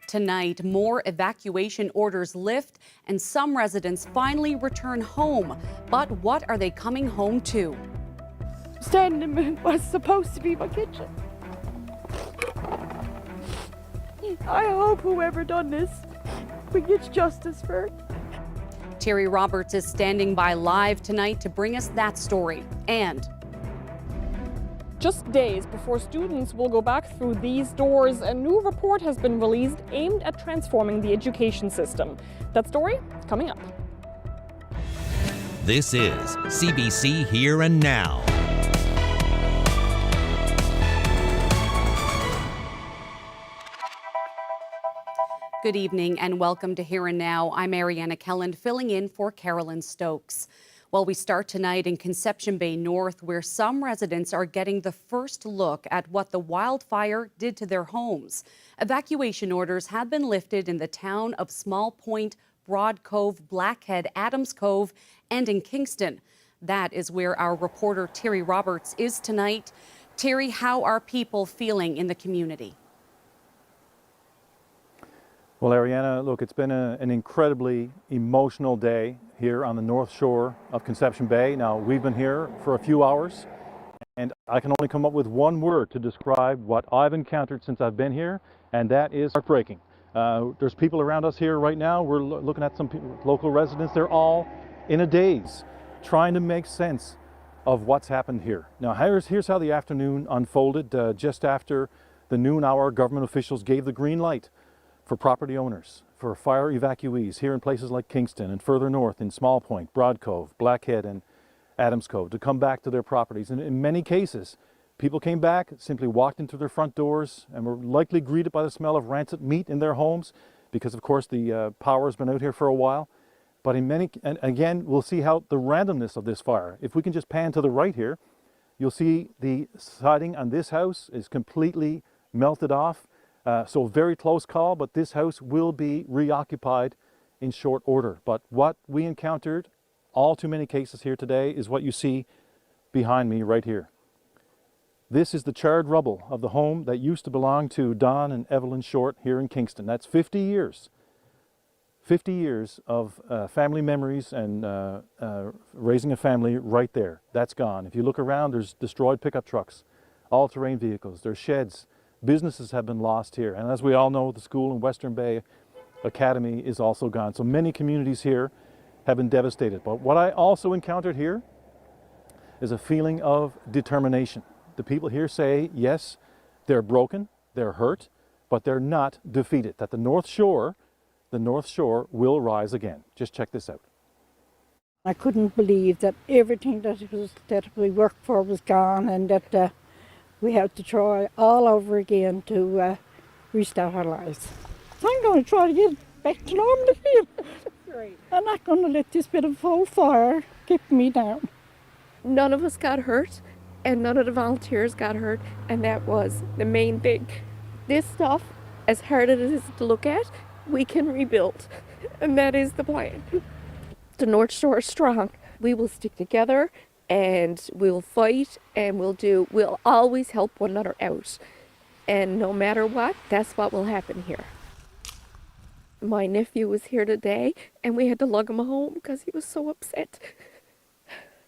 Tonight, more evacuation orders lift and some residents finally return home. But what are they coming home to? Standing in what's supposed to be my kitchen. I hope whoever done this gets justice for it. Terry Roberts is standing by live tonight to bring us that story. And just days before students will go back through these doors, a new report has been released aimed at transforming the education system. That story coming up. This is CBC Here and Now. good evening and welcome to Here and Now. I'm Ariana Kelland, filling in for Carolyn Stokes. Well, we start tonight in Conception Bay North, where some residents are getting the first look at what the wildfire did to their homes. Evacuation orders have been lifted in the town of Small Point, Broad Cove, Blackhead, Adams Cove, and in Kingston. That is where our reporter Terry Roberts is tonight. Terry, how are people feeling in the community? Well, Ariana, look, it's been an incredibly emotional day here on the north shore of Conception Bay. Now, we've been here for a few hours, and I can only come up with one word to describe what I've encountered since I've been here, and that is heartbreaking. There's people around us here right now. We're looking at some local residents. They're all in a daze, trying to make sense of what's happened here. Now, here's how the afternoon unfolded. Just after the noon hour, government officials gave the green light for property owners, for fire evacuees here in places like Kingston and further north in Small Point, Broad Cove, Blackhead and Adams Cove to come back to their properties. And in many cases, people came back, simply walked into their front doors and were likely greeted by the smell of rancid meat in their homes because of course the power has been out here for a while. But in many, and again, we'll see how the randomness of this fire. If we can just pan to the right here, you'll see the siding on this house is completely melted off. So very close call, but this house will be reoccupied in short order. But what we encountered, all too many cases here today, is what you see behind me right here. This is the charred rubble of the home that used to belong to Don and Evelyn Short here in Kingston. That's 50 years. 50 years of family memories and raising a family right there. That's gone. If you look around, there's destroyed pickup trucks, all-terrain vehicles, there's sheds. Businesses have been lost here, and as we all know, the school in Western Bay Academy is also gone. So many communities here have been devastated. But what I also encountered here is a feeling of determination. The people here say, yes, they're broken, they're hurt, but they're not defeated. That the North Shore will rise again. Just check this out. I couldn't believe that everything that we worked for was gone, and that we had to try all over again to restart our lives. I'm going to try to get back to normal again. Right. I'm not going to let this bit of old fire keep me down. None of us got hurt, and none of the volunteers got hurt, and that was the main thing. This stuff, as hard as it is to look at, we can rebuild, and that is the plan. The North Shore is strong. We will stick together, and we'll fight, and we'll always help one another out. And no matter what, that's what will happen here. My nephew was here today, and we had to lug him home because he was so upset.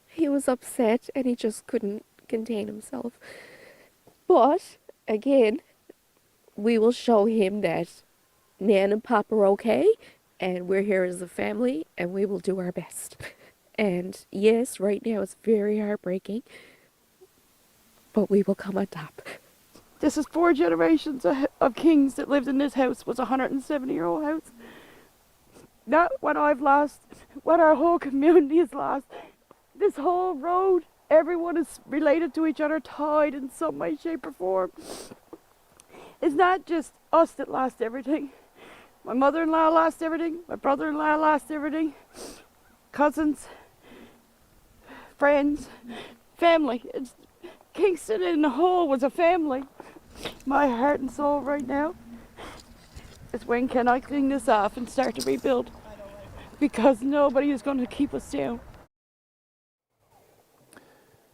He was upset, and he just couldn't contain himself. But, again, we will show him that Nan and Pop are okay, and we're here as a family, and we will do our best. And yes, right now it's very heartbreaking, but we will come on top. This is 4 generations of kings that lived in this house. It was a 170-year-old house. Not what I've lost, what our whole community has lost. This whole road, everyone is related to each other, tied in some way, shape, or form. It's not just us that lost everything. My mother-in-law lost everything. My brother-in-law lost everything. Cousins, friends, family. Kingston in the whole was a family. My heart and soul right now is when can I clean this off and start to rebuild? Because nobody is going to keep us down.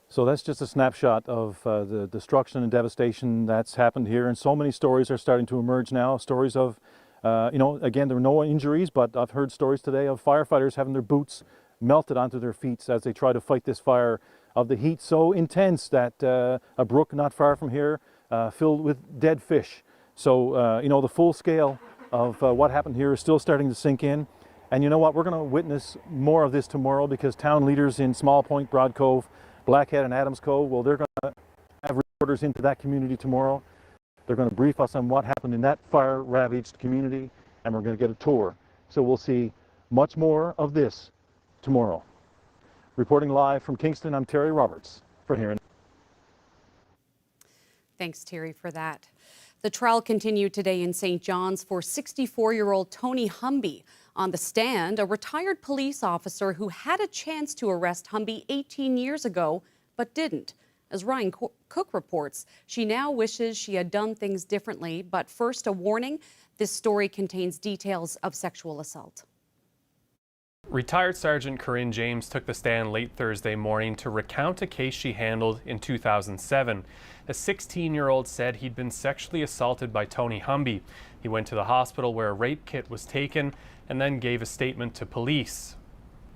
So that's just a snapshot of the destruction and devastation that's happened here, and so many stories are starting to emerge now, stories of Again, there were no injuries, but I've heard stories today of firefighters having their boots melted onto their feet as they try to fight this fire, of the heat so intense that a brook not far from here filled with dead fish. So, the full scale of what happened here is still starting to sink in. And you know what, we're going to witness more of this tomorrow, because town leaders in Small Point, Broad Cove, Blackhead and Adams Cove, well, they're going to have reporters into that community tomorrow. They're going to brief us on what happened in that fire-ravaged community, and we're going to get a tour. So we'll see much more of this tomorrow. Reporting live from Kingston, I'm Terry Roberts for Here and Now. Thanks, Terry, for that. The trial continued today in St. John's for 64-year-old Tony Humby. On the stand, a retired police officer who had a chance to arrest Humby 18 years ago, but didn't. As Ryan Cook reports, she now wishes she had done things differently. But first, a warning, this story contains details of sexual assault. Retired Sergeant Corinne James took the stand late Thursday morning to recount a case she handled in 2007. A 16-year-old said he'd been sexually assaulted by Tony Humby. He went to the hospital where a rape kit was taken and then gave a statement to police.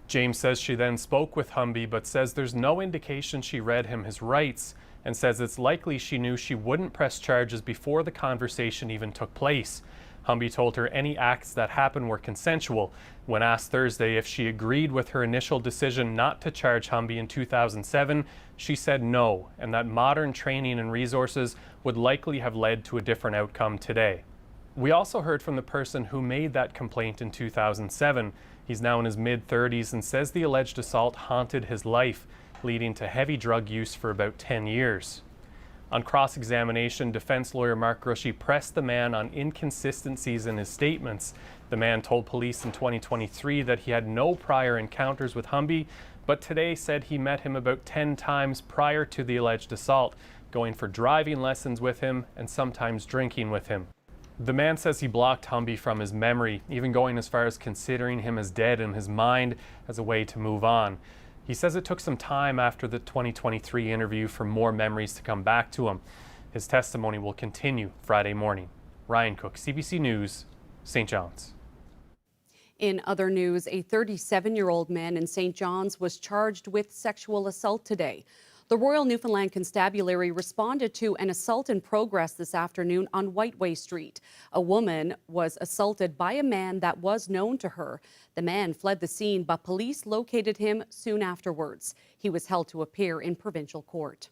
James says she then spoke with Humby, but says there's no indication she read him his rights, and says it's likely she knew she wouldn't press charges before the conversation even took place. Humby told her any acts that happened were consensual. When asked Thursday if she agreed with her initial decision not to charge Humby in 2007, she said no, and that modern training and resources would likely have led to a different outcome today. We also heard from the person who made that complaint in 2007. He's now in his mid-30s and says the alleged assault haunted his life, leading to heavy drug use for about 10 years. On cross-examination, defense lawyer Mark Grushy pressed the man on inconsistencies in his statements. The man told police in 2023 that he had no prior encounters with Humby, but today said he met him about 10 times prior to the alleged assault, going for driving lessons with him and sometimes drinking with him. The man says he blocked Humby from his memory, even going as far as considering him as dead in his mind as a way to move on. He says it took some time after the 2023 interview for more memories to come back to him. His testimony will continue Friday morning. Ryan Cook, CBC News, St. John's. In other news, a 37-year-old man in St. John's was charged with sexual assault today. The Royal Newfoundland Constabulary responded to an assault in progress this afternoon on Whiteway Street. A woman was assaulted by a man that was known to her. The man fled the scene, but police located him soon afterwards. He was held to appear in provincial court.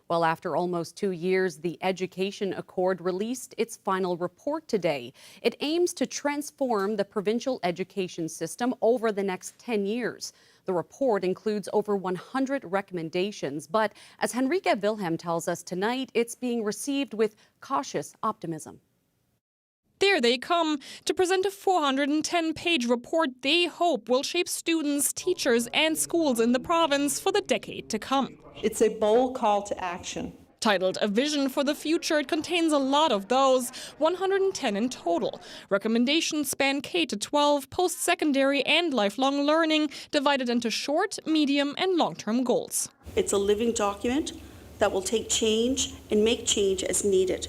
Well, after almost 2 years, the Education Accord released its final report today. It aims to transform the provincial education system over the next 10 years. The report includes over 100 recommendations, but as Henrika Wilhelm tells us tonight, it's being received with cautious optimism. There they come to present a 410-page report they hope will shape students, teachers, and schools in the province for the decade to come. It's a bold call to action. Titled A Vision for the Future, it contains a lot of those, 110 in total. Recommendations span K-12, post-secondary and lifelong learning, divided into short, medium, and long-term goals. It's a living document that will take change and make change as needed.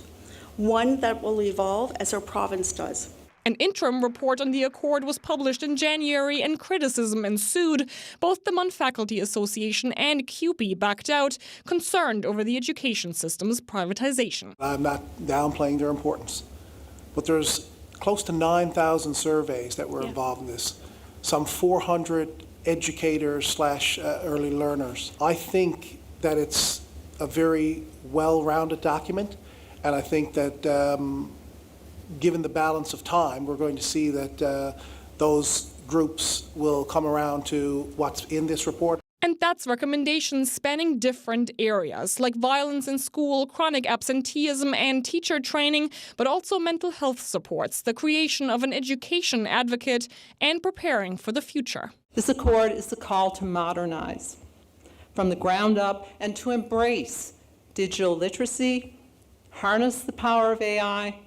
One that will evolve as our province does. An interim report on the Accord was published in January and criticism ensued. Both the Mun Faculty Association and CUPE backed out, concerned over the education system's privatization. I'm not downplaying their importance, but there's close to 9,000 surveys that were involved in this, some 400 educators / early learners. I think that it's a very well-rounded document, and I think that given the balance of time, we're going to see that those groups will come around to what's in this report. And that's recommendations spanning different areas, like violence in school, chronic absenteeism and teacher training, but also mental health supports, the creation of an education advocate, and preparing for the future. This accord is the call to modernize from the ground up and to embrace digital literacy, harness the power of AI,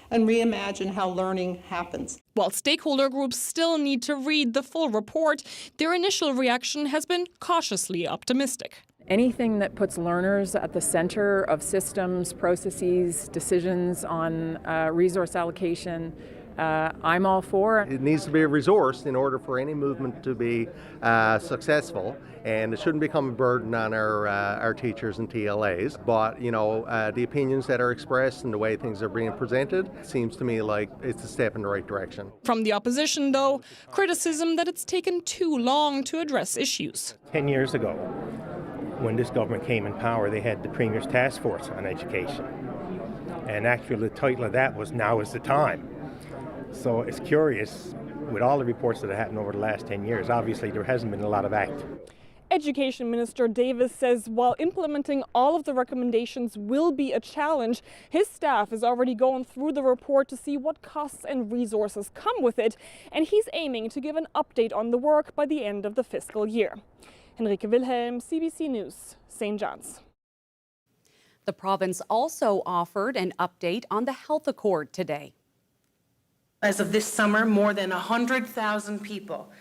and reimagine how learning happens. While stakeholder groups still need to read the full report, their initial reaction has been cautiously optimistic. Anything that puts learners at the center of systems, processes, decisions on resource allocation, I'm all for. It needs to be a resource in order for any movement to be successful, and it shouldn't become a burden on our teachers and TLAs. But the opinions that are expressed and the way things are being presented seems to me like it's a step in the right direction. From the opposition, though, criticism that it's taken too long to address issues. 10 years ago, when this government came in power, they had the Premier's Task Force on Education. And actually the title of that was Now is the Time. So it's curious, with all the reports that have happened over the last 10 years, obviously there hasn't been a lot of act. Education Minister Davis says while implementing all of the recommendations will be a challenge, his staff is already going through the report to see what costs and resources come with it, and he's aiming to give an update on the work by the end of the fiscal year. Henrike Wilhelm, CBC News, St. John's. The province also offered an update on the health accord today. As of this summer, more than 100,000 people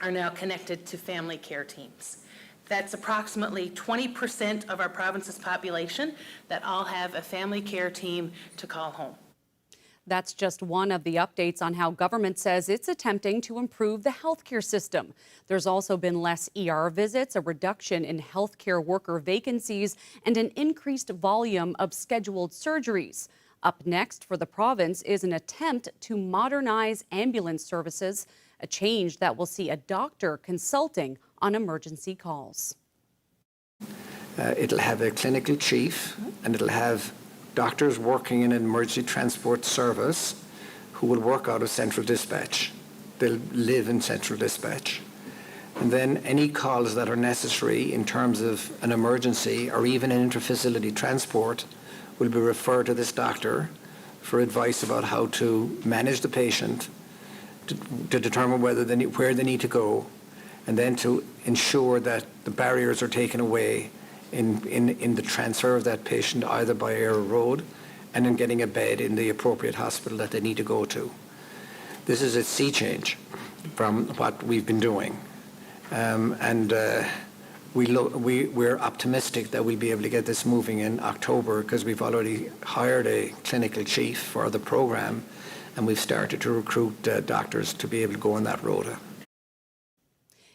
are now connected to family care teams. That's approximately 20% of our province's population that all have a family care team to call home. That's just one of the updates on how government says it's attempting to improve the healthcare system. There's also been less ER visits, a reduction in healthcare worker vacancies, and an increased volume of scheduled surgeries. Up next for the province is an attempt to modernize ambulance services, a change that will see a doctor consulting on emergency calls. It'll have a clinical chief, and it'll have doctors working in an emergency transport service who will work out of central dispatch. They'll live in central dispatch. And then any calls that are necessary in terms of an emergency or even an interfacility transport will be referred to this doctor for advice about how to manage the patient, to determine where they need to go, and then to ensure that the barriers are taken away in the transfer of that patient either by air or road, and in getting a bed in the appropriate hospital that they need to go to. This is a sea change from what we've been doing. We're optimistic that we'll be able to get this moving in October because we've already hired a clinical chief for the program, and we've started to recruit doctors to be able to go on that rota.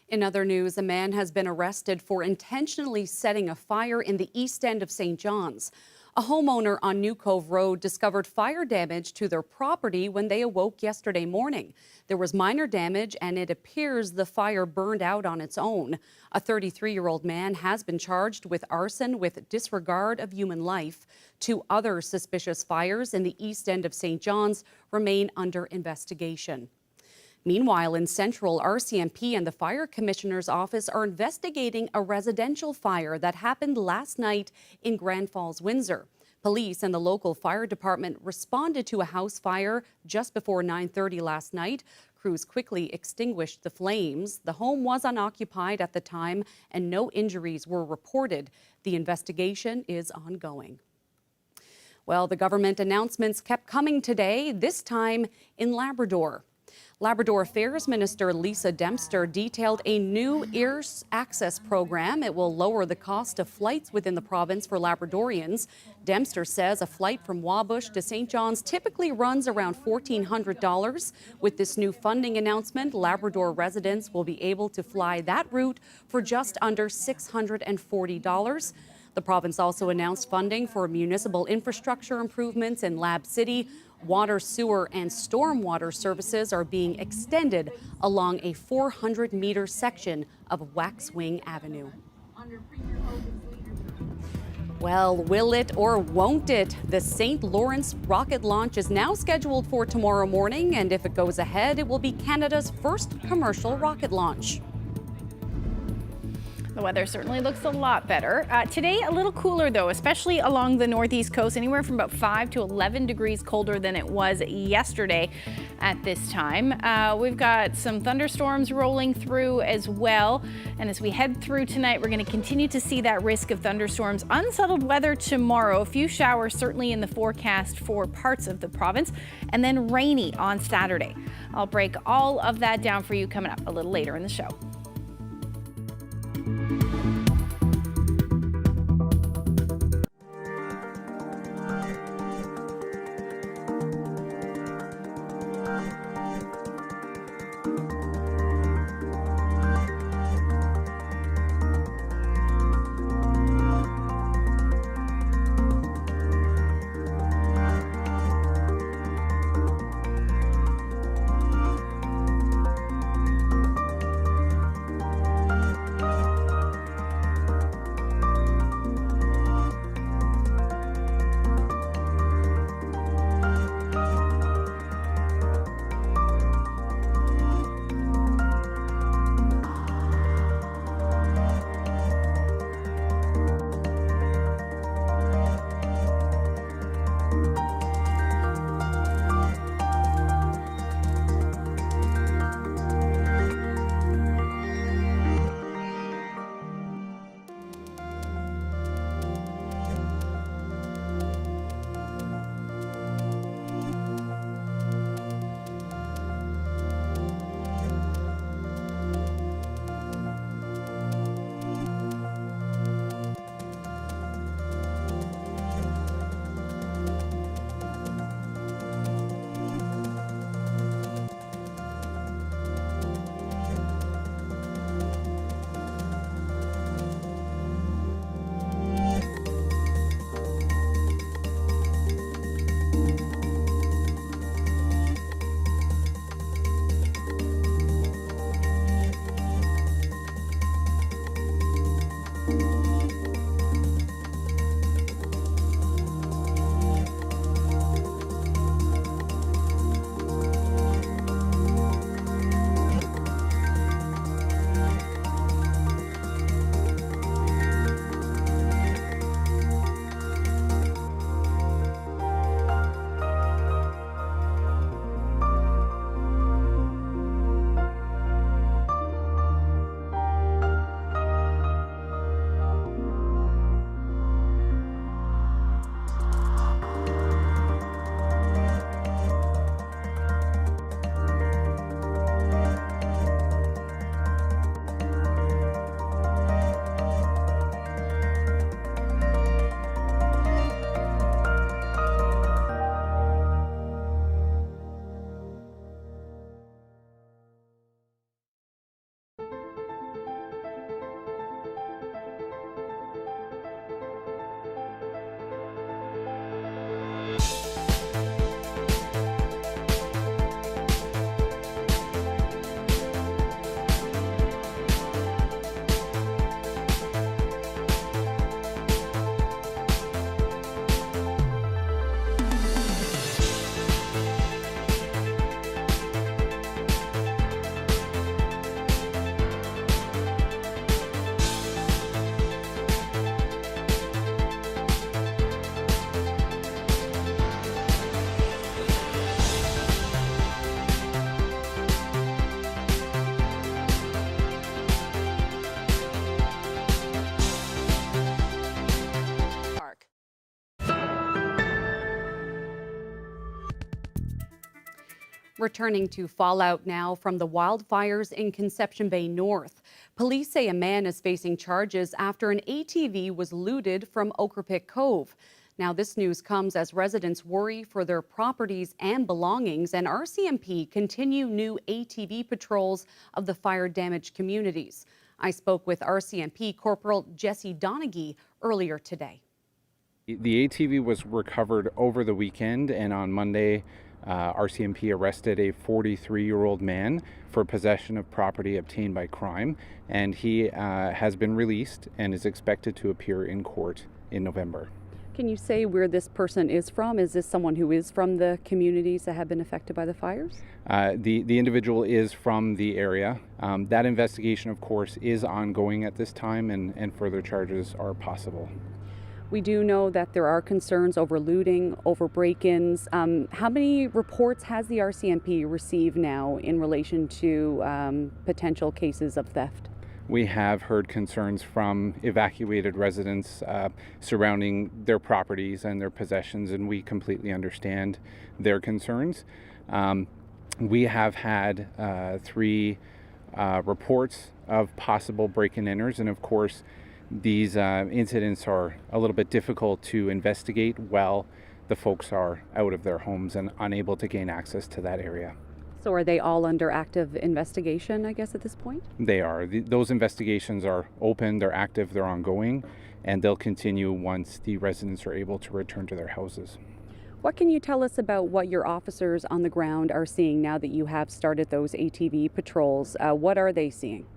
In other news, a man has been arrested for intentionally setting a fire in the east end of St. John's. A homeowner on New Cove Road discovered fire damage to their property when they awoke yesterday morning. There was minor damage, and it appears the fire burned out on its own. A 33-year-old man has been charged with arson with disregard of human life. 2 other suspicious fires in the east end of St. John's remain under investigation. Meanwhile, in Central, RCMP and the Fire Commissioner's Office are investigating a residential fire that happened last night in Grand Falls, Windsor. Police and the local fire department responded to a house fire just before 9:30 last night. Crews quickly extinguished the flames. The home was unoccupied at the time and no injuries were reported. The investigation is ongoing. Well, the government announcements kept coming today, this time in Labrador. Labrador Affairs Minister Lisa Dempster detailed a new Air Access program. It will lower the cost of flights within the province for Labradorians. Dempster says a flight from Wabush to St. John's typically runs around $1,400. With this new funding announcement, Labrador residents will be able to fly that route for just under $640. The province also announced funding for municipal infrastructure improvements in Lab City. Water, sewer, and stormwater services are being extended along a 400-meter section of Waxwing Avenue. Well, will it or won't it? The St. Lawrence rocket launch is now scheduled for tomorrow morning, and if it goes ahead, it will be Canada's first commercial rocket launch. The weather certainly looks a lot better. Today, a little cooler though, especially along the northeast coast, anywhere from about 5 to 11 degrees colder than it was yesterday at this time. We've got some thunderstorms rolling through as well. And as we head through tonight, we're going to continue to see that risk of thunderstorms. Unsettled weather tomorrow, a few showers certainly in the forecast for parts of the province, and then rainy on Saturday. I'll break all of that down for you coming up a little later in the show. Returning to fallout now from the wildfires in Conception Bay North. Police say a man is facing charges after an ATV was looted from Ocrapick Cove. Now, this news comes as residents worry for their properties and belongings, and RCMP continue new ATV patrols of the fire-damaged communities. I spoke with RCMP Corporal Jesse Donaghy earlier today. The ATV was recovered over the weekend, and on Monday, RCMP arrested a 43-year-old man for possession of property obtained by crime, and he has been released and is expected to appear in court in November. Can you say where this person is from? Is this someone who is from the communities that have been affected by the fires? The individual is from the area. That investigation, of course, is ongoing at this time, and further charges are possible. We do know that there are concerns over looting, over break-ins. How many reports has the RCMP received now in relation to potential cases of theft? We have heard concerns from evacuated residents surrounding their properties and their possessions, and we completely understand their concerns. We have had 3 reports of possible break-and-enters, and of course, these incidents are a little bit difficult to investigate while the folks are out of their homes and unable to gain access to that area. So are they all under active investigation, I guess, at this point? They are. Those investigations are open, they're active, they're ongoing, and they'll continue once the residents are able to return to their houses. What can you tell us about what your officers on the ground are seeing now that you have started those ATV patrols? What are they seeing?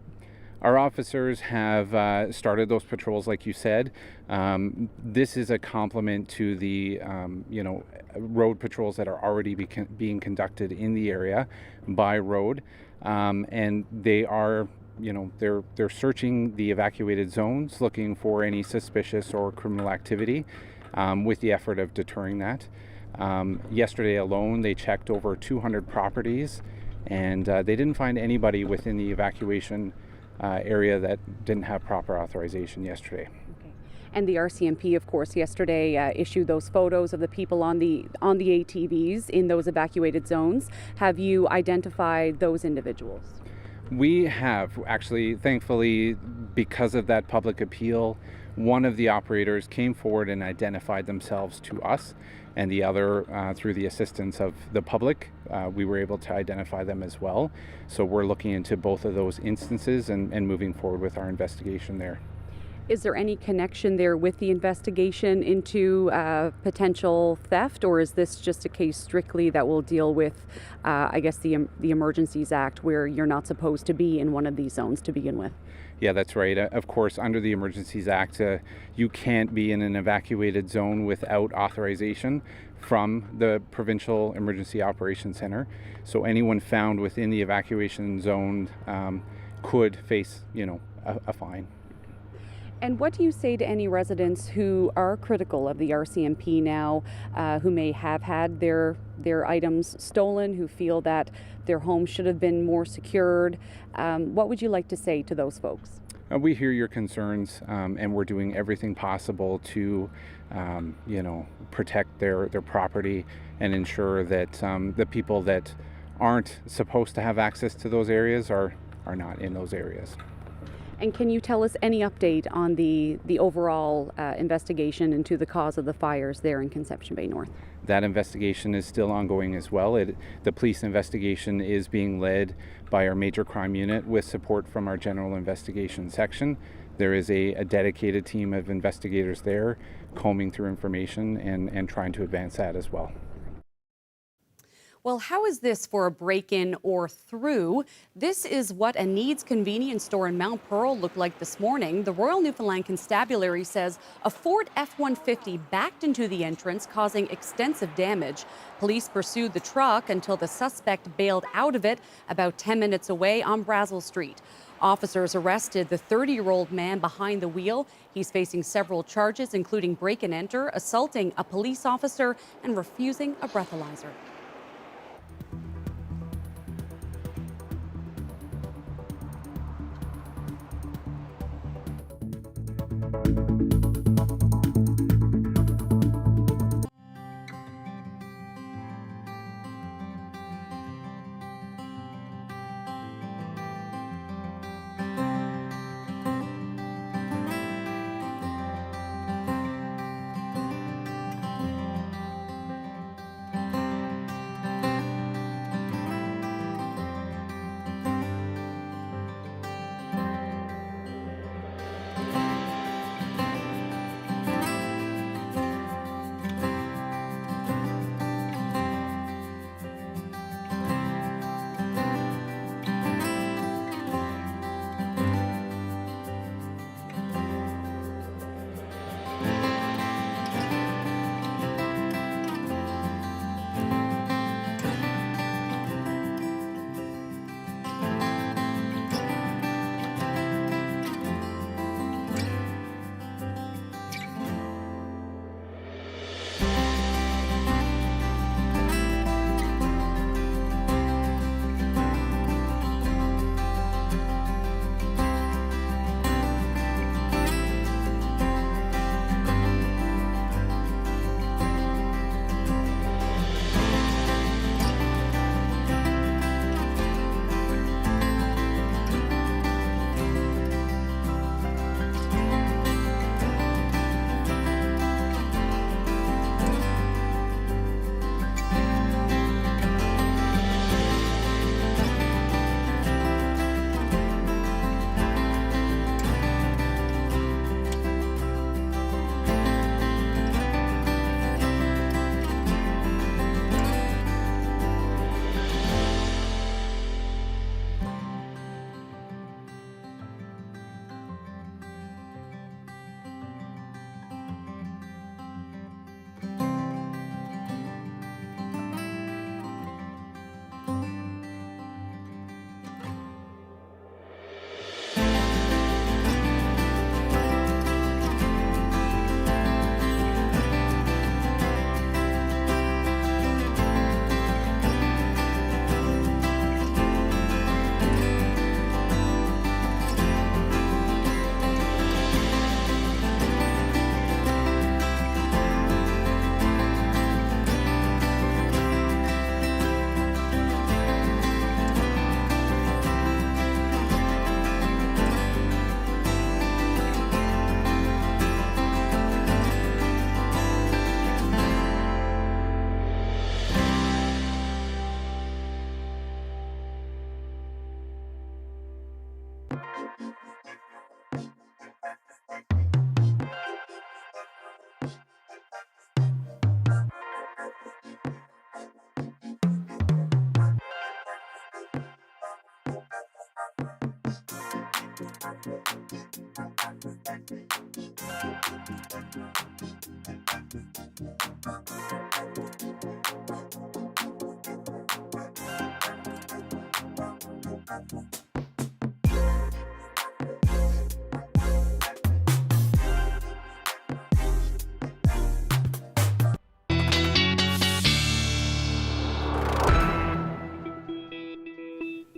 Our officers have started those patrols, like you said. This is a complement to the road patrols that are already being conducted in the area by road, and they are, they're searching the evacuated zones, looking for any suspicious or criminal activity, with the effort of deterring that. Yesterday alone, they checked over 200 properties, and they didn't find anybody within the evacuation area that didn't have proper authorization yesterday. Okay. And the RCMP, of course, yesterday issued those photos of the people on the ATVs in those evacuated zones. Have you identified those individuals? We have, actually, thankfully, because of that public appeal, one of the operators came forward and identified themselves to us, and the other, through the assistance of the public, we were able to identify them as well. So we're looking into both of those instances and moving forward with our investigation there. Is there any connection there with the investigation into potential theft, or is this just a case strictly that will deal with, I guess, the Emergencies Act, where you're not supposed to be in one of these zones to begin with? Yeah, that's right. Of course, under the Emergencies Act, you can't be in an evacuated zone without authorization from the Provincial Emergency Operations Center. So anyone found within the evacuation zone could face, a fine. And what do you say to any residents who are critical of the RCMP now, who may have had their items stolen, who feel that their home should have been more secured? What would you like to say to those folks? We hear your concerns, and we're doing everything possible to, protect their property and ensure that the people that aren't supposed to have access to those areas are not in those areas. And can you tell us any update on the overall investigation into the cause of the fires there in Conception Bay North? That investigation is still ongoing as well. The police investigation is being led by our major crime unit with support from our general investigation section. There is a dedicated team of investigators there combing through information and trying to advance that as well. Well, how is this for a break-in or through? This is what a Needs convenience store in Mount Pearl looked like this morning. The Royal Newfoundland Constabulary says a Ford F-150 backed into the entrance, causing extensive damage. Police pursued the truck until the suspect bailed out of it about 10 minutes away on Brazel Street. Officers arrested the 30-year-old man behind the wheel. He's facing several charges, including break and enter, assaulting a police officer, and refusing a breathalyzer.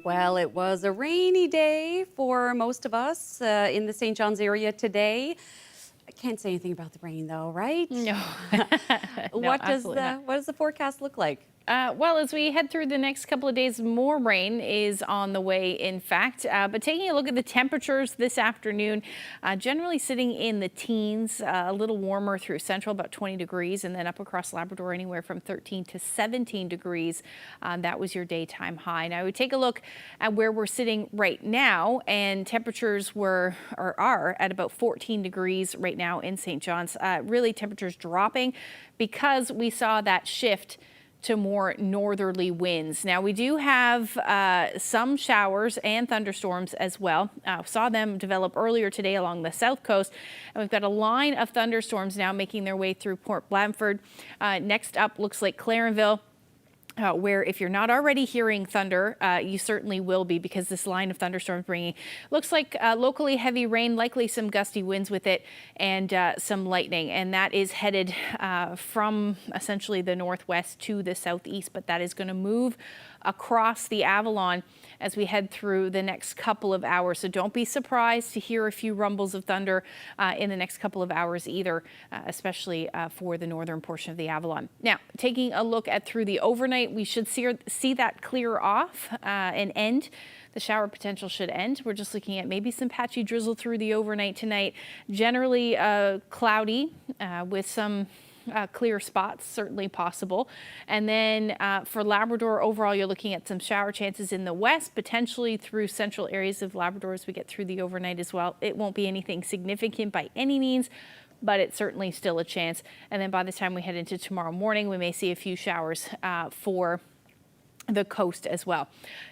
Well, it was a rainy day for most of us in the St. John's area today. I can't say anything about the rain though, right? No. What absolutely not. does the forecast look like? Well, as we head through the next couple of days, more rain is on the way, in fact. But taking a look at the temperatures this afternoon, generally sitting in the teens, a little warmer through central, about 20 degrees, and then up across Labrador, anywhere from 13 to 17 degrees. That was your daytime high. Now, we take a look at where we're sitting right now, and temperatures are at about 14 degrees right now in St. John's. Really, temperatures dropping because we saw that shift to more northerly winds. Now we do have some showers and thunderstorms as well. Saw them develop earlier today along the south coast, and we've got a line of thunderstorms now making their way through Port Blandford. Next up looks like Clarenville, where if you're not already hearing thunder, you certainly will be, because this line of thunderstorms bringing, looks like locally heavy rain, likely some gusty winds with it, and some lightning. And that is headed from essentially the northwest to the southeast, but that is going to move across the Avalon as we head through the next couple of hours. So don't be surprised to hear a few rumbles of thunder in the next couple of hours either, especially for the northern portion of the Avalon. Now, taking a look at through the overnight, we should see that clear off and end. The shower potential should end. We're just looking at maybe some patchy drizzle through the overnight tonight. Generally cloudy with some clear spots, certainly possible. And then for Labrador overall, you're looking at some shower chances in the west, potentially through central areas of Labrador as we get through the overnight as well. It won't be anything significant by any means, but it's certainly still a chance. And then by the time we head into tomorrow morning, we may see a few showers for the coast as well.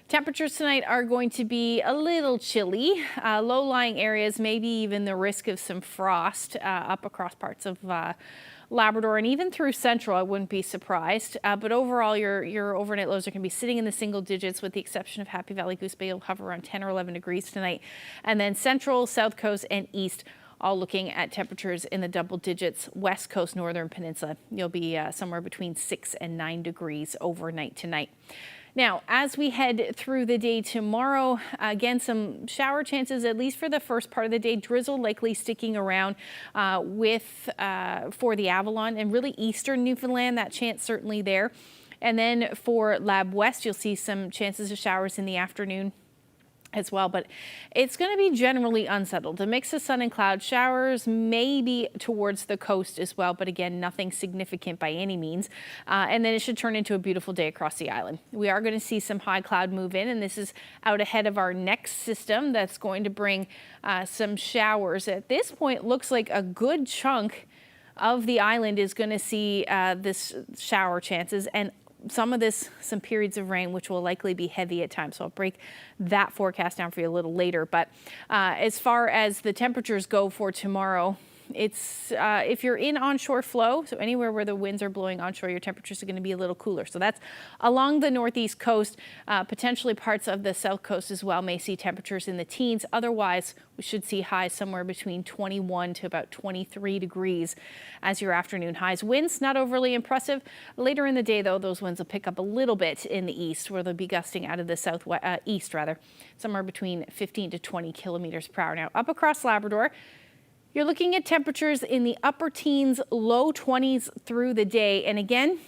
Temperatures tonight are going to be a little chilly. Low-lying areas, maybe even the risk of some frost up across parts of Labrador and even through central. I wouldn't be surprised. But overall, your overnight lows are going to be sitting in the single digits, with the exception of Happy Valley Goose Bay. You'll hover around 10 or 11 degrees tonight. And then central, south coast, and east, all looking at temperatures in the double digits. West coast, northern peninsula, you'll be somewhere between 6 and 9 degrees overnight tonight. Now, as we head through the day tomorrow, again, some shower chances, at least for the first part of the day. Drizzle likely sticking around for the Avalon and really eastern Newfoundland, that chance certainly there. And then for Lab West, you'll see some chances of showers in the afternoon as well, but it's going to be generally unsettled. A mix of sun and cloud, showers maybe towards the coast as well, but again, nothing significant by any means. And then it should turn into a beautiful day across the island. We are going to see some high cloud move in, and this is out ahead of our next system that's going to bring some showers. At this point, looks like a good chunk of the island is going to see this shower chances, and some periods of rain, which will likely be heavy at times. So I'll break that forecast down for you a little later. But as far as the temperatures go for tomorrow, it's if you're in onshore flow, so anywhere where the winds are blowing onshore, your temperatures are going to be a little cooler. So that's along the northeast coast, potentially parts of the south coast as well may see temperatures in the teens. Otherwise, we should see highs somewhere between 21 to about 23 degrees as your afternoon highs. Winds not overly impressive. Later in the day, though, those winds will pick up a little bit in the east, where they'll be gusting out of the east, somewhere between 15 to 20 kilometers per hour. Now, up across Labrador, you're looking at temperatures in the upper teens, low 20s through the day. And again,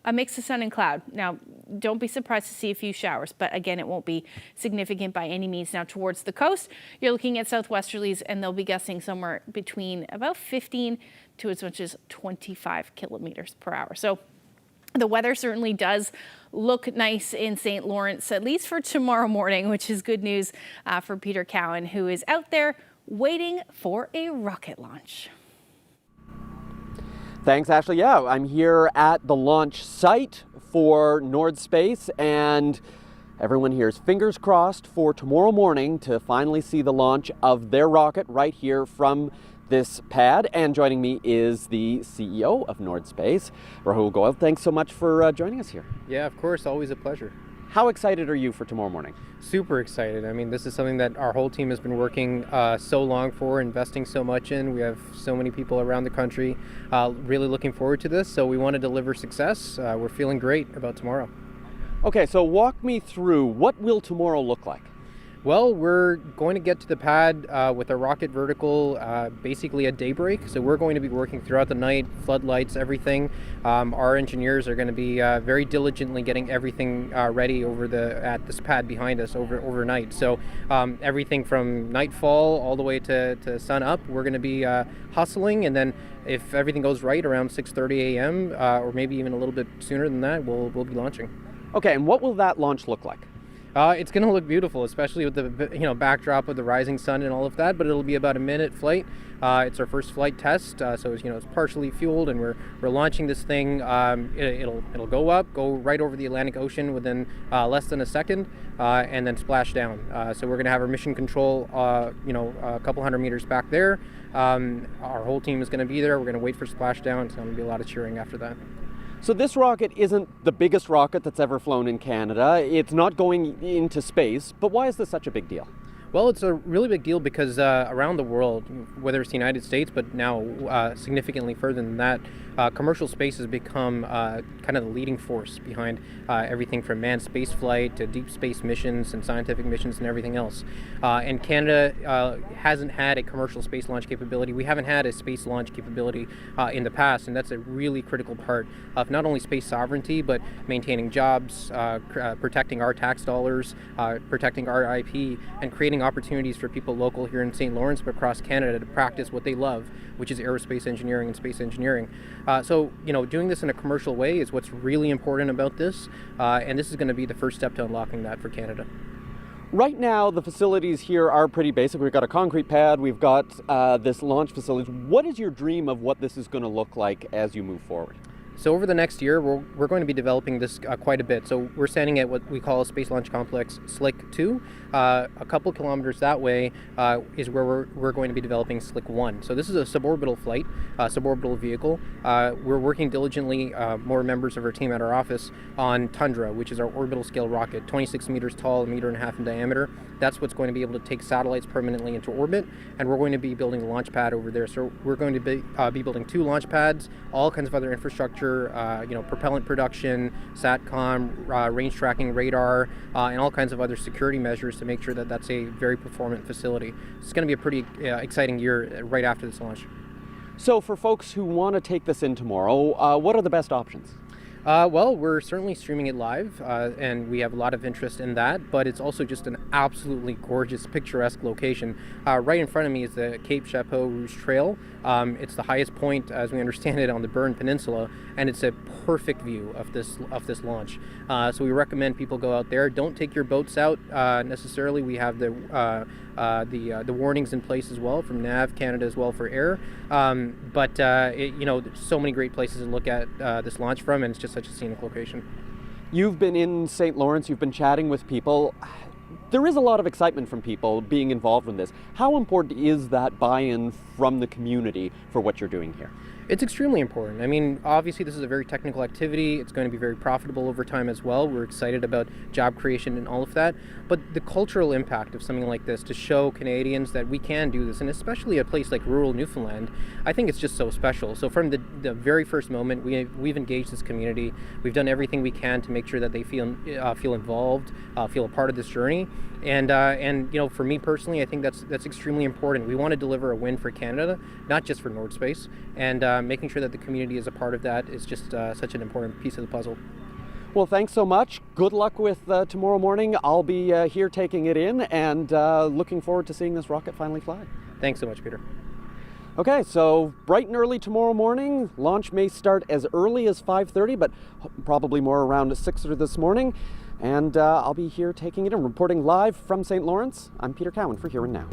a mix of sun and cloud. Now, don't be surprised to see a few showers, but again, it won't be significant by any means. Now, towards the coast, you're looking at southwesterlies, and they'll be gusting somewhere between about 15 to as much as 25 kilometers per hour. So the weather certainly does look nice in St. Lawrence, at least for tomorrow morning, which is good news for Peter Cowan, who is out there waiting for a rocket launch. Thanks, Ashley. Yeah, I'm here at the launch site for Nord Space, and Everyone here is fingers crossed for tomorrow morning to finally see the launch of their rocket right here from this pad. And joining me is the CEO of Nordspace, Rahul Goyal. Thanks so much for joining us here. Yeah, of course, always a pleasure. How excited are you for tomorrow morning? Super excited. I mean, this is something that our whole team has been working so long for, investing so much in. We have so many people around the country really looking forward to this, so we want to deliver success. We're feeling great about tomorrow. Okay, so walk me through, what will tomorrow look like? Well, we're going to get to the pad with a rocket vertical basically at daybreak. So we're going to be working throughout the night, floodlights, everything. Our engineers are going to be very diligently getting everything ready at this pad behind us overnight. So everything from nightfall all the way to sun up, we're going to be hustling. And then if everything goes right around 6:30 a.m. Or maybe even a little bit sooner than that, we'll be launching. Okay, and what will that launch look like? It's going to look beautiful, especially with the backdrop of the rising sun and all of that. But it'll be about a minute flight. It's our first flight test, so it's partially fueled, and we're launching this thing. It'll go up, go right over the Atlantic Ocean within less than a second, and then splash down. So we're going to have our mission control, a couple hundred meters back there. Our whole team is going to be there. We're going to wait for splashdown. It's going to be a lot of cheering after that. So this rocket isn't the biggest rocket that's ever flown in Canada. It's not going into space, but why is this such a big deal? Well, it's a really big deal because around the world, whether it's the United States, but now significantly further than that, commercial space has become kind of the leading force behind everything from manned space flight to deep space missions and scientific missions and everything else. And Canada hasn't had a commercial space launch capability. We haven't had a space launch capability in the past, and that's a really critical part of not only space sovereignty, but maintaining jobs, protecting our tax dollars, protecting our IP, and creating opportunities for people local here in St. Lawrence but across Canada to practice what they love, which is aerospace engineering and space engineering. So doing this in a commercial way is what's really important about this, and this is going to be the first step to unlocking that for Canada. Right now, the facilities here are pretty basic. We've got a concrete pad, we've got this launch facility. What is your dream of what this is going to look like as you move forward? So over the next year, we're going to be developing this quite a bit. So we're standing at what we call a Space Launch Complex Slick 2. A couple kilometers that way is where we're going to be developing Slick 1. So this is a suborbital flight, suborbital vehicle. We're working diligently, more members of our team at our office, on Tundra, which is our orbital scale rocket, 26 meters tall, 1.5 meters in diameter. That's what's going to be able to take satellites permanently into orbit, and we're going to be building a launch pad over there. So we're going to be building 2 launch pads, all kinds of other infrastructure, propellant production, SATCOM, range tracking radar, and all kinds of other security measures to make sure that that's a very performant facility. It's going to be a pretty exciting year right after this launch. So for folks who want to take this in tomorrow, what are the best options? Well, we're certainly streaming it live, and we have a lot of interest in that, but it's also just an absolutely gorgeous, picturesque location. Right in front of me is the Cape Chapeau Rouge Trail. It's the highest point, as we understand it, on the Berne Peninsula, and it's a perfect view of this launch. So we recommend people go out there. Don't take your boats out necessarily. We have the warnings in place as well from NAV Canada as well for air. But there's so many great places to look at this launch from, and it's just such a scenic location. You've been in St. Lawrence, you've been chatting with people. There is a lot of excitement from people being involved in this. How important is that buy-in from the community for what you're doing here? It's extremely important. I mean, obviously this is a very technical activity. It's going to be very profitable over time as well. We're excited about job creation and all of that. But the cultural impact of something like this to show Canadians that we can do this, and especially a place like rural Newfoundland, I think it's just so special. So from the very first moment, we've engaged this community. We've done everything we can to make sure that they feel involved, feel a part of this journey. And for me personally, I think that's extremely important. We want to deliver a win for Canada, not just for Nordspace, and making sure that the community is a part of that is just such an important piece of the puzzle. Well, thanks so much. Good luck with tomorrow morning. I'll be here taking it in and looking forward to seeing this rocket finally fly. Thanks so much, Peter. Okay, so bright and early tomorrow morning. Launch may start as early as 5:30, but probably more around 6 this morning. And I'll be here taking it in, reporting live from St. Lawrence. I'm Peter Cowan for Here and Now.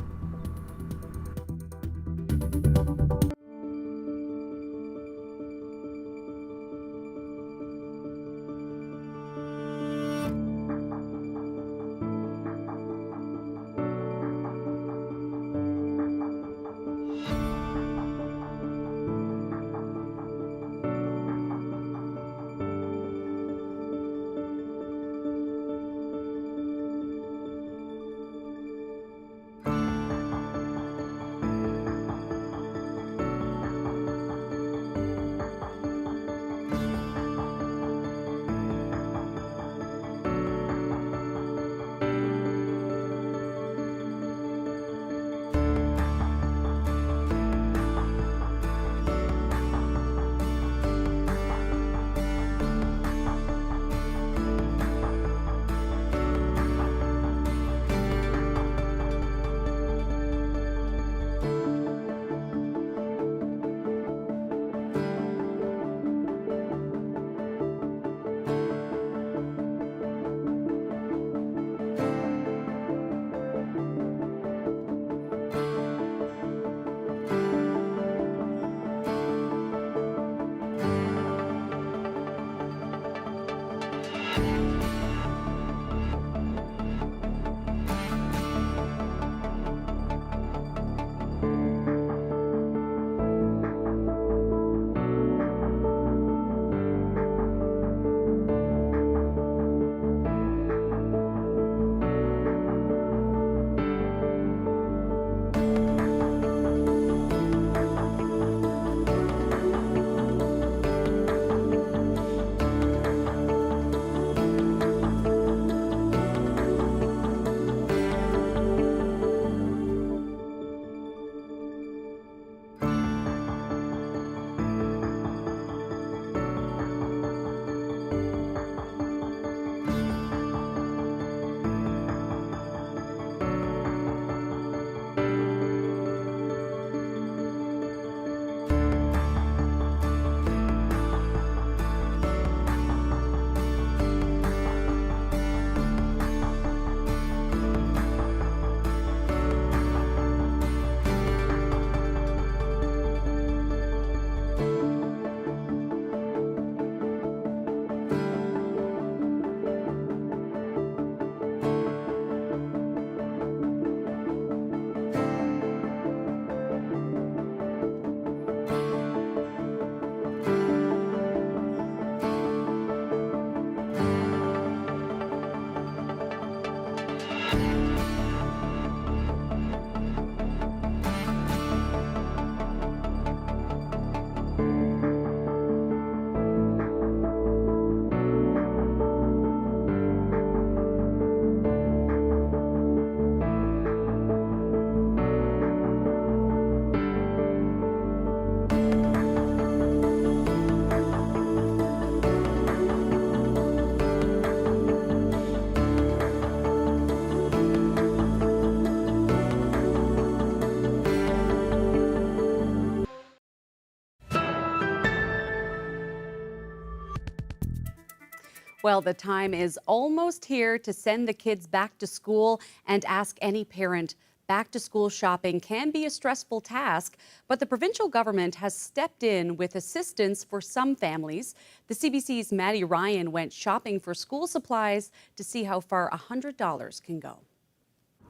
Well, the time is almost here to send the kids back to school, and ask any parent. Back to school shopping can be a stressful task, but the provincial government has stepped in with assistance for some families. The CBC's Maddie Ryan went shopping for school supplies to see how far $100 can go.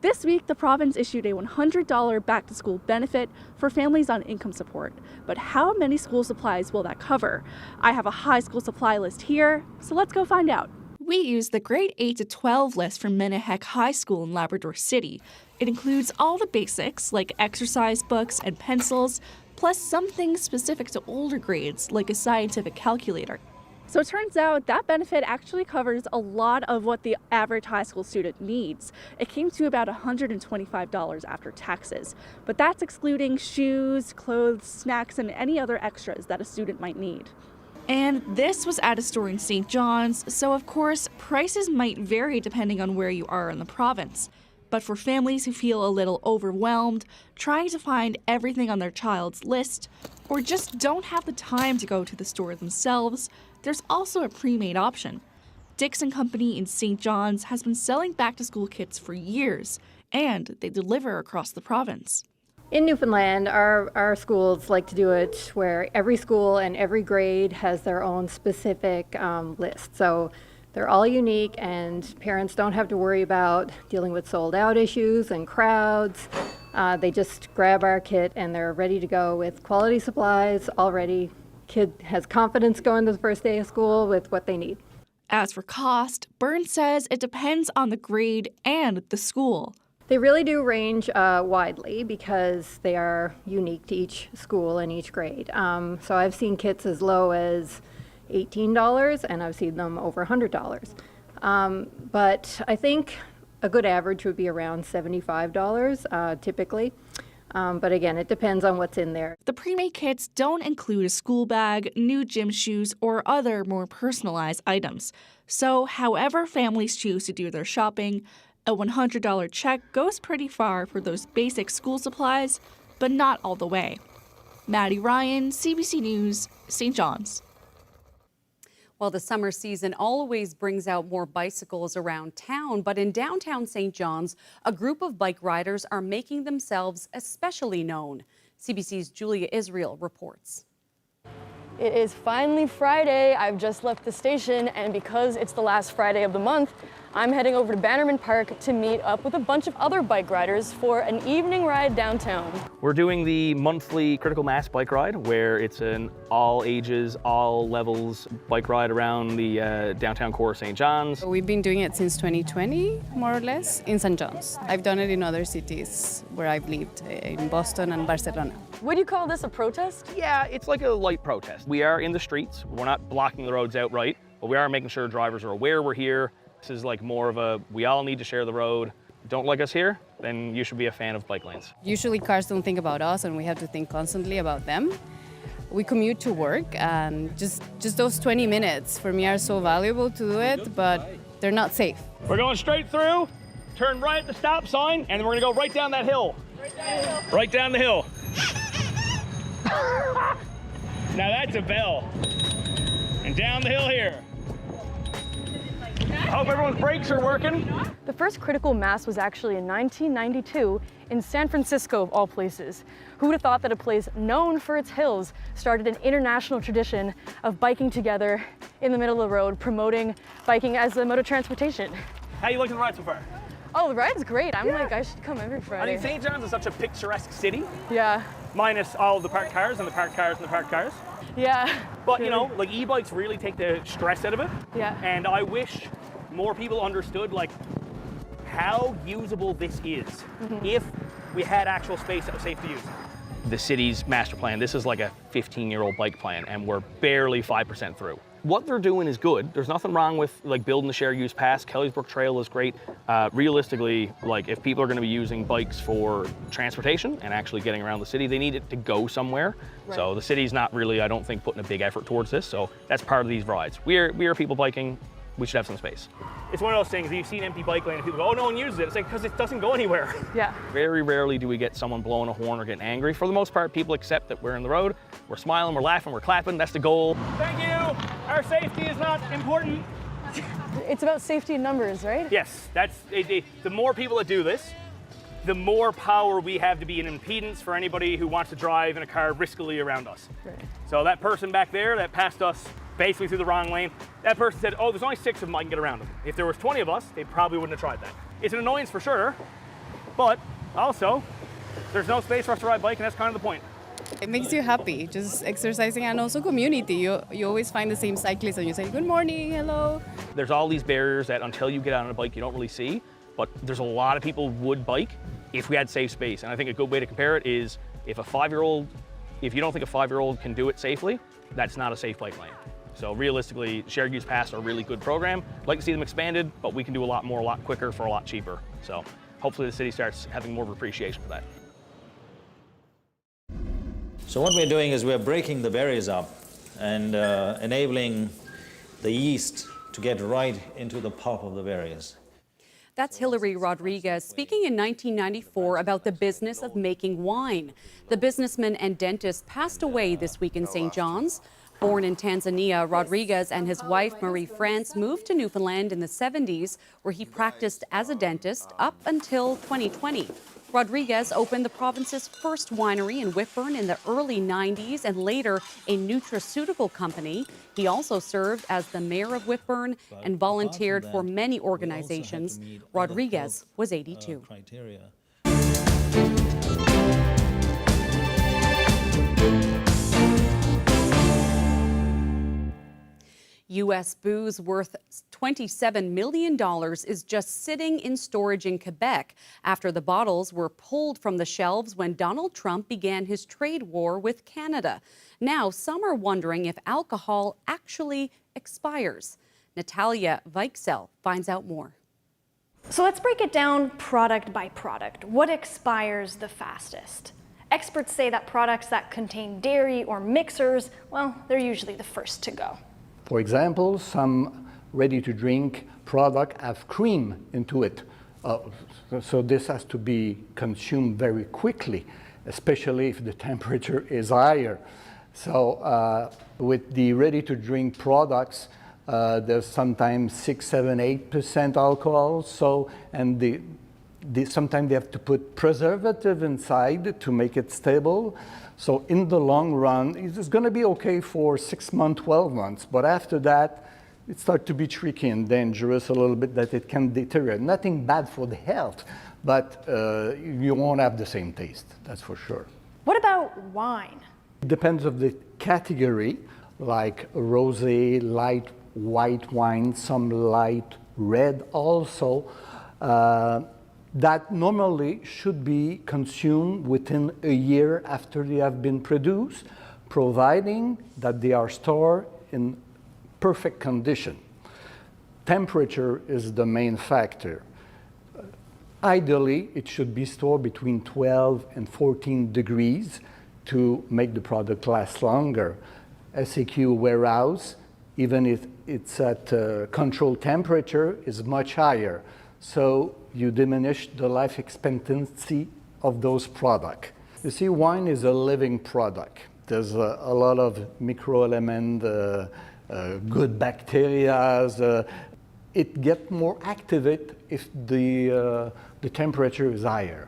This week, the province issued a $100 back-to-school benefit for families on income support. But how many school supplies will that cover? I have a high school supply list here, so let's go find out. We used the grade 8 to 12 list from Minnehack High School in Labrador City. It includes all the basics, like exercise books and pencils, plus some things specific to older grades, like a scientific calculator. So it turns out that benefit actually covers a lot of what the average high school student needs. It came to about $125 after taxes, but that's excluding shoes, clothes, snacks, and any other extras that a student might need. And this was at a store in St. John's, so of course, prices might vary depending on where you are in the province. But for families who feel a little overwhelmed, trying to find everything on their child's list, or just don't have the time to go to the store themselves, there's also a pre-made option. Dix & Company in St. John's has been selling back-to-school kits for years, and they deliver across the province. In Newfoundland, our schools like to do it where every school and every grade has their own specific list. So they're all unique, and parents don't have to worry about dealing with sold-out issues and crowds. They just grab our kit and they're ready to go with quality supplies already. Kid has confidence going to the first day of school with what they need. As for cost, Byrne says it depends on the grade and the school. They really do range widely because they are unique to each school and each grade. So I've seen kits as low as $18 and I've seen them over $100. But I think a good average would be around $75 typically. But again, it depends on what's in there. The pre-made kits don't include a school bag, new gym shoes, or other more personalized items. So however families choose to do their shopping, a $100 check goes pretty far for those basic school supplies, but not all the way. Maddie Ryan, CBC News, St. John's. Well, the summer season always brings out more bicycles around town, but in downtown St. John's, a group of bike riders are making themselves especially known. CBC's Julia Israel reports. It is finally Friday. I've just left the station, and because it's the last Friday of the month, I'm heading over to Bannerman Park to meet up with a bunch of other bike riders for an evening ride downtown. We're doing the monthly critical mass bike ride, where it's an all ages, all levels bike ride around the downtown core of St. John's. We've been doing it since 2020, more or less, in St. John's. I've done it in other cities where I've lived, in Boston and Barcelona. Would you call this a protest? Yeah, it's like a light protest. We are in the streets. We're not blocking the roads outright, but we are making sure drivers are aware we're here. This is like more of a, we all need to share the road. Don't like us here, then you should be a fan of bike lanes. Usually cars don't think about us, and we have to think constantly about them. We commute to work, and just those 20 minutes for me are so valuable to do it, but they're not safe. We're going straight through, turn right at the stop sign, and then we're gonna go right down that hill. Right down the hill. Now that's a bell. And down the hill here. I hope everyone's brakes are working. The first critical mass was actually in 1992 in San Francisco, of all places. Who would have thought that a place known for its hills started an international tradition of biking together in the middle of the road, promoting biking as a mode of transportation. How you liking the ride so far? Oh, the ride's great. I'm like, I should come every Friday. I mean, St. John's is such a picturesque city. Yeah. Minus all of the parked cars and the parked cars and the parked cars. Yeah. But you know, like e-bikes really take the stress out of it. Yeah. And I wish more people understood like how usable this is if we had actual space that was safe to use. The city's master plan, this is like a 15-year-old bike plan, and we're barely 5% through. What they're doing is good. There's nothing wrong with like building the shared use pass. Kellysbrook Trail is great. Realistically, like if people are going to be using bikes for transportation and actually getting around the city, they need it to go somewhere. Right. So the city's not really, I don't think, putting a big effort towards this. So that's part of these rides. We are people biking. We should have some space. It's one of those things that you've seen empty bike lane and people go, oh, no one uses it. It's like, because it doesn't go anywhere. Yeah. Very rarely do we get someone blowing a horn or getting angry. For the most part, people accept that we're in the road. We're smiling, we're laughing, we're clapping. That's the goal. Thank you. Our safety is not important. It's about safety in numbers, right? Yes, that's the more people that do this, the more power we have to be an impedance for anybody who wants to drive in a car riskily around us. Right. So that person back there that passed us basically through the wrong lane, that person said, oh, there's only 6 of them, I can get around them. If there was 20 of us, they probably wouldn't have tried that. It's an annoyance for sure, but also, there's no space for us to ride bike, and that's kind of the point. It makes you happy, just exercising, and also community. You always find the same cyclists and you say, good morning, hello. There's all these barriers that until you get out on a bike, you don't really see, but there's a lot of people would bike if we had safe space. And I think a good way to compare it is if you don't think a 5-year-old can do it safely, that's not a safe bike lane. So realistically, shared use paths are a really good program. I'd like to see them expanded, but we can do a lot more, a lot quicker for a lot cheaper. So hopefully the city starts having more of appreciation for that. So what we're doing is we're breaking the barriers up and enabling the yeast to get right into the pulp of the berries. That's Hilary Rodriguez speaking in 1994 about the business of making wine. The businessman and dentist passed away this week in St. John's. Born in Tanzania, Rodriguez and his wife, Marie France, moved to Newfoundland in the 70s, where he practiced as a dentist up until 2020. Rodriguez opened the province's first winery in Whitburn in the early 90s and later a nutraceutical company. He also served as the mayor of Whitburn and volunteered for many organizations. Rodriguez was 82. U.S. booze worth $27 million is just sitting in storage in Quebec after the bottles were pulled from the shelves when Donald Trump began his trade war with Canada. Now, some are wondering if alcohol actually expires. Natalia Weichsel finds out more. So let's break it down product by product. What expires the fastest? Experts say that products that contain dairy or mixers, well, they're usually the first to go. For example, some ready-to-drink product have cream into it. So this has to be consumed very quickly, especially if the temperature is higher. So with the ready-to-drink products, there's sometimes 6, 7, 8% alcohol. So, and sometimes they have to put preservative inside to make it stable. So in the long run, it's going to be okay for 6 months, 12 months. But after that, it starts to be tricky and dangerous a little bit that it can deteriorate. Nothing bad for the health, but you won't have the same taste, that's for sure. What about wine? It depends on the category, like rosé, light white wine, some light red also. That normally should be consumed within a year after they have been produced, providing that they are stored in perfect condition. Temperature is the main factor. Ideally, it should be stored between 12 and 14 degrees to make the product last longer. SAQ warehouse, even if it's at controlled temperature, is much higher. So you diminish the life expectancy of those products. You see, wine is a living product. There's a lot of microelements, good bacteria. It gets more activated if the temperature is higher.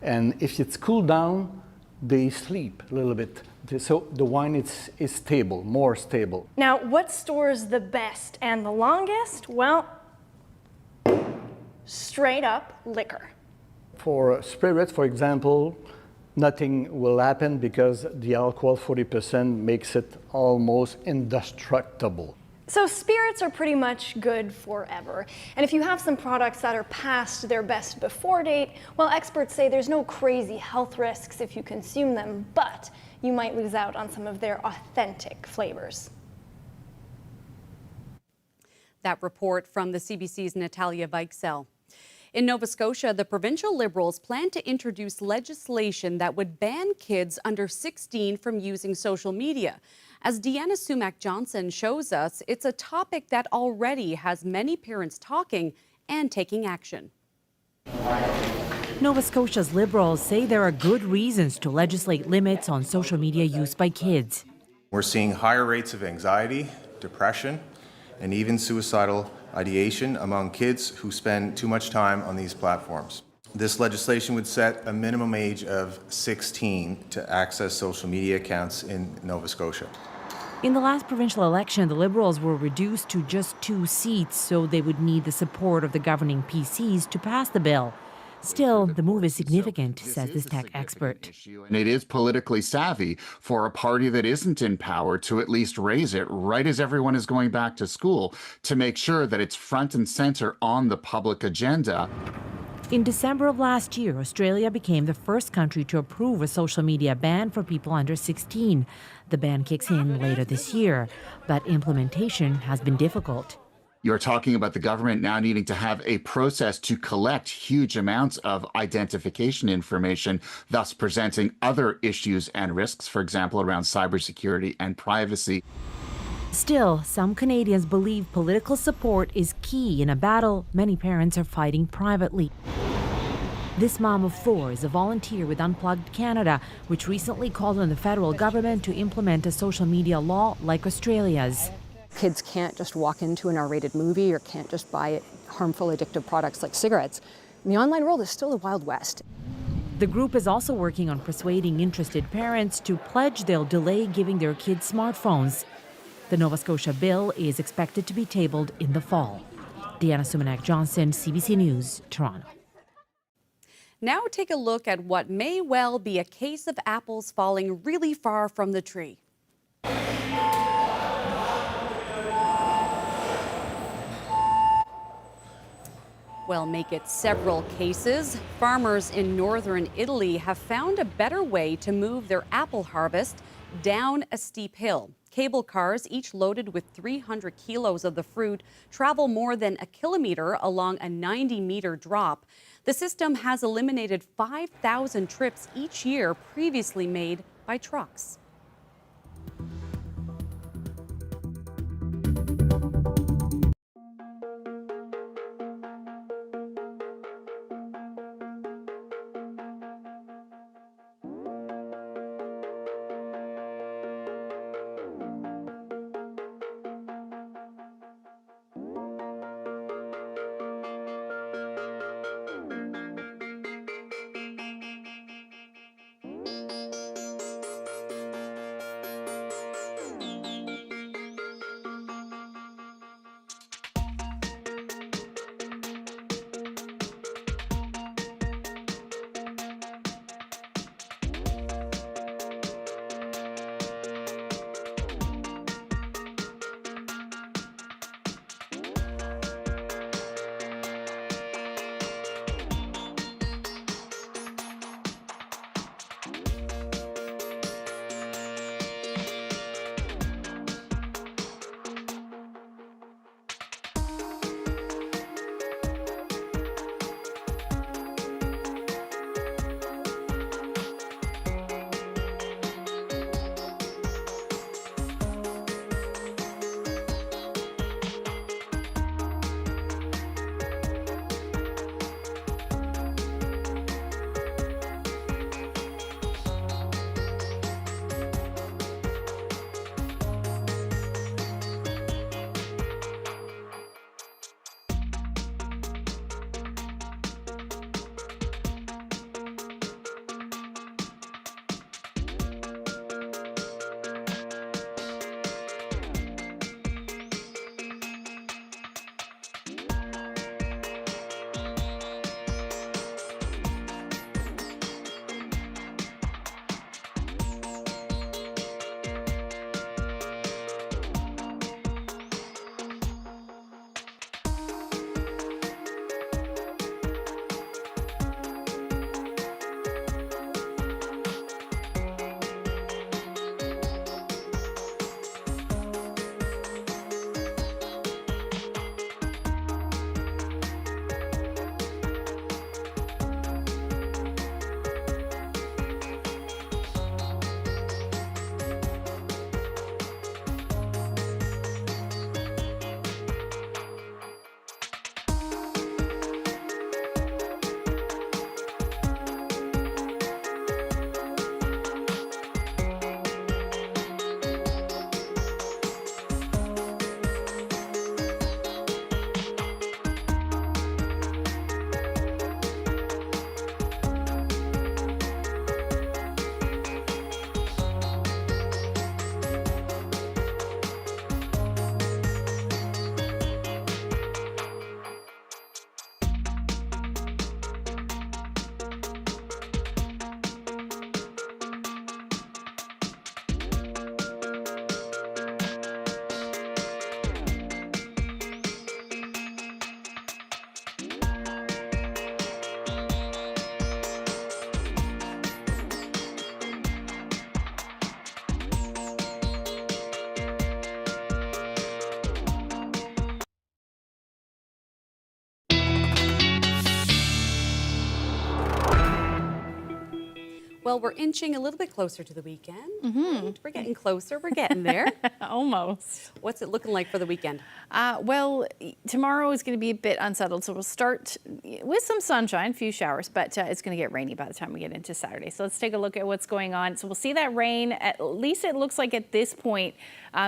And if it's cooled down, they sleep a little bit. So the wine is stable, more stable. Now, what stores the best and the longest? Well, straight up liquor. For spirits, for example, nothing will happen because the alcohol, 40%, makes it almost indestructible. So spirits are pretty much good forever. And if you have some products that are past their best before date, well, experts say there's no crazy health risks if you consume them, but you might lose out on some of their authentic flavors. That report from the CBC's Natalia Weichsel. In Nova Scotia, the provincial Liberals plan to introduce legislation that would ban kids under 16 from using social media. As Deanna Sumac-Johnson shows us, it's a topic that already has many parents talking and taking action. Nova Scotia's Liberals say there are good reasons to legislate limits on social media use by kids. We're seeing higher rates of anxiety, depression, and even suicidal ideation among kids who spend too much time on these platforms. This legislation would set a minimum age of 16 to access social media accounts in Nova Scotia. In the last provincial election, the Liberals were reduced to just 2 seats, so they would need the support of the governing PCs to pass the bill. Still, the move is significant, says this tech expert. And it is politically savvy for a party that isn't in power to at least raise it right as everyone is going back to school to make sure that it's front and center on the public agenda. In December of last year, Australia became the first country to approve a social media ban for people under 16. The ban kicks in later this year, but implementation has been difficult. You're talking about the government now needing to have a process to collect huge amounts of identification information, thus presenting other issues and risks, for example, around cybersecurity and privacy. Still, some Canadians believe political support is key in a battle many parents are fighting privately. This mom of 4 is a volunteer with Unplugged Canada, which recently called on the federal government to implement a social media law like Australia's. Kids can't just walk into an R-rated movie or can't just buy harmful addictive products like cigarettes. And the online world is still the Wild West. The group is also working on persuading interested parents to pledge they'll delay giving their kids smartphones. The Nova Scotia bill is expected to be tabled in the fall. Deanna Sumanak-Johnson, CBC News, Toronto. Now take a look at what may well be a case of apples falling really far from the tree. Well, make it several cases. Farmers in northern Italy have found a better way to move their apple harvest down a steep hill. Cable cars, each loaded with 300 kilos of the fruit, travel more than a kilometer along a 90-meter drop. The system has eliminated 5,000 trips each year previously made by trucks. Well, we're inching a little bit closer to the weekend. Right? We're getting closer. We're getting there. Almost. What's it looking like for the weekend? Well, tomorrow is going to be a bit unsettled, so we'll start with some sunshine, a few showers, but it's going to get rainy by the time we get into Saturday. So let's take a look at what's going on. So we'll see that rain, at least it looks like at this point,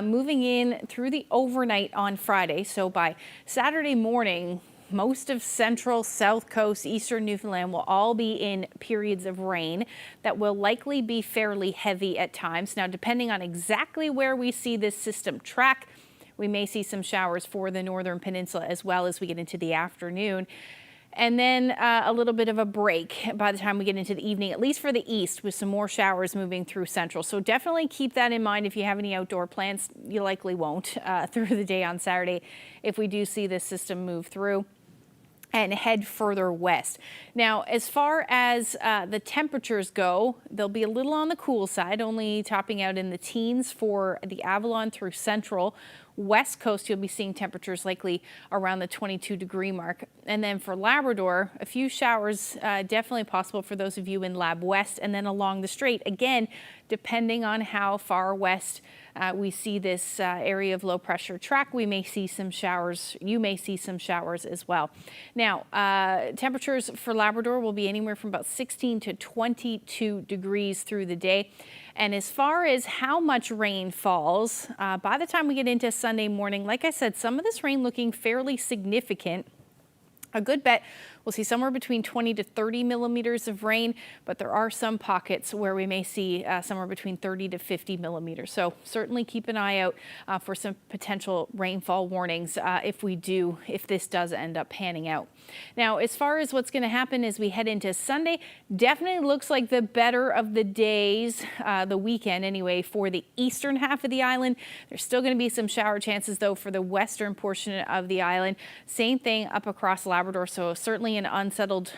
moving in through the overnight on Friday. So by Saturday morning, most of central, south coast, eastern Newfoundland will all be in periods of rain that will likely be fairly heavy at times. Now, depending on exactly where we see this system track, we may see some showers for the northern peninsula as well as we get into the afternoon. And then a little bit of a break by the time we get into the evening, at least for the east, with some more showers moving through central. So definitely keep that in mind if you have any outdoor plans. You likely won't through the day on Saturday if we do see this system move through and head further west. Now, as far as the temperatures go, they'll be a little on the cool side, only topping out in the teens for the Avalon through central. West coast, you'll be seeing temperatures likely around the 22-degree mark. And then for Labrador, a few showers definitely possible for those of you in Lab West and then along the strait. Again, depending on how far west we see this area of low pressure track, we may see some showers. You may see some showers as well. Now, temperatures for Labrador will be anywhere from about 16 to 22 degrees through the day. And as far as how much rain falls, by the time we get into Sunday morning, like I said, some of this rain looking fairly significant. A good bet we'll see somewhere between 20 to 30 millimeters of rain, but there are some pockets where we may see somewhere between 30 to 50 millimeters. So certainly keep an eye out for some potential rainfall warnings if this does end up panning out. Now, as far as what's going to happen as we head into Sunday, definitely looks like the better of the days, the weekend anyway, for the eastern half of the island. There's still going to be some shower chances though for the western portion of the island. Same thing up across Labrador, so certainly an unsettled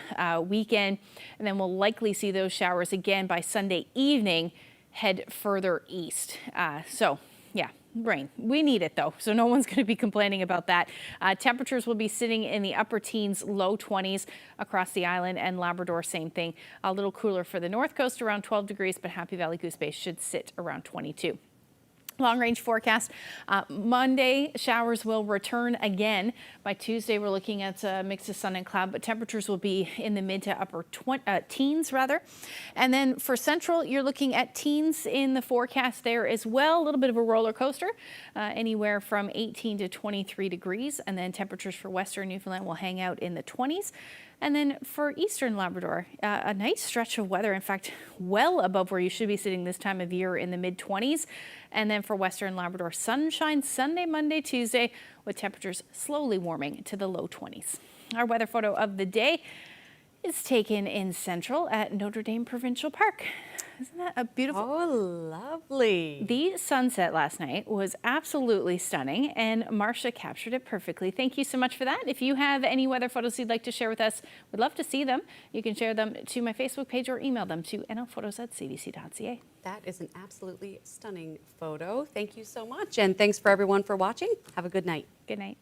weekend, and then we'll likely see those showers again by Sunday evening, head further east. So yeah, rain. We need it though, so no one's going to be complaining about that. Temperatures will be sitting in the upper teens, low 20s across the island, and Labrador, same thing. A little cooler for the north coast, around 12 degrees, but Happy Valley Goose Bay should sit around 22. Long-range forecast. Monday, showers will return again. By Tuesday, we're looking at a mix of sun and cloud, but temperatures will be in the mid to upper teens, rather. And then for central, you're looking at teens in the forecast there as well. A little bit of a roller coaster, anywhere from 18 to 23 degrees. And then temperatures for western Newfoundland will hang out in the 20s. And then for eastern Labrador, a nice stretch of weather, in fact, well above where you should be sitting this time of year in the mid-20s. And then for western Labrador, sunshine Sunday, Monday, Tuesday, with temperatures slowly warming to the low 20s. Our weather photo of the day is taken in central at Notre Dame Provincial Park. Isn't that a beautiful? Oh, lovely. The sunset last night was absolutely stunning, and Marcia captured it perfectly. Thank you so much for that. If you have any weather photos you'd like to share with us, we'd love to see them. You can share them to my Facebook page or email them to nlphotos@cbc.ca. That is an absolutely stunning photo. Thank you so much, and thanks for everyone for watching. Have a good night. Good night.